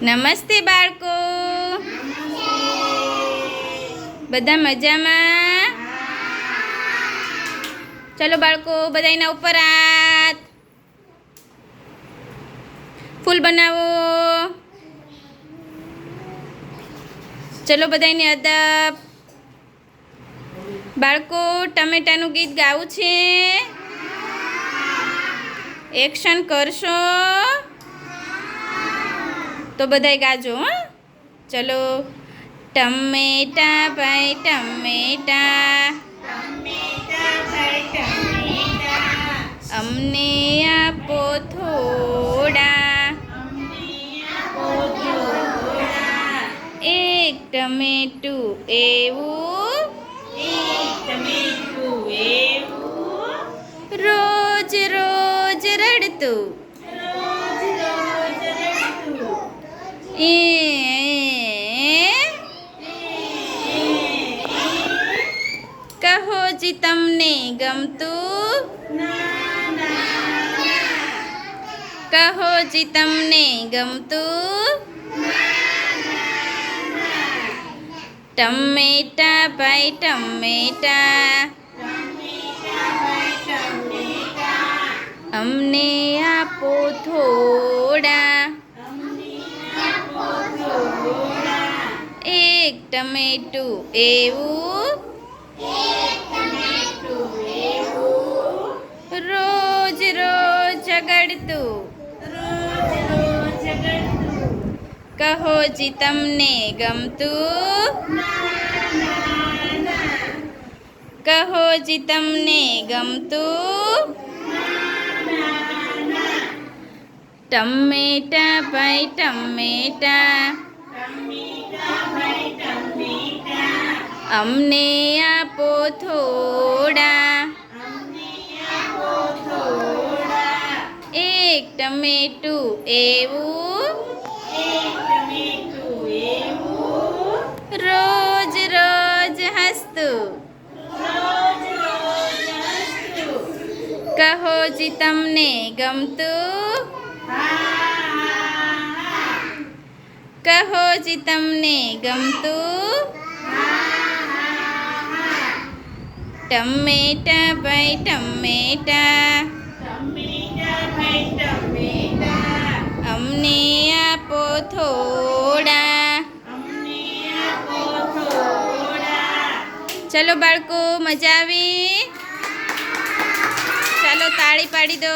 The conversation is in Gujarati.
નમસ્તે બાળકો, બધા મજામાં? ચલો બાળકો, બધા એના ઉપર હાથ. ફૂલ બનાવો. ચલો બધાને અદબ. બાળકો, ટમેટાનું ગીત ગાવું છે. એક્શન કરશો તો બધાય ગાજો. ચલો. ટમેટા ભાઈ ટમેટા, અમને આપો થોડા. એક ટમેટું એવું, રોજ રોજ રડતું. કહો જી તમને ગમતું, કહો જી તમને ગમતું. ટમેટા ભાઈ ટમેટા, અમને આપો થોડા. એક ટમેટું એવું, રોજ રોજ ઝઘડતું. કહો જી તમને ગમતું, કહો જી તમને ગમતું. ટમેટા ભાઈ ટમેટા, અમને આપો થોડા. એક ટમેટું એવું, રોજ રોજ હસતું. કહો જી તમને ગમતું, કહો જી તમને ગમતું. ટમેટા ભાઈ ટમેટા, અમને આપો થોડા. ચલો બાળકો, મજા આવી? ચાલો તાળી પાડી દો.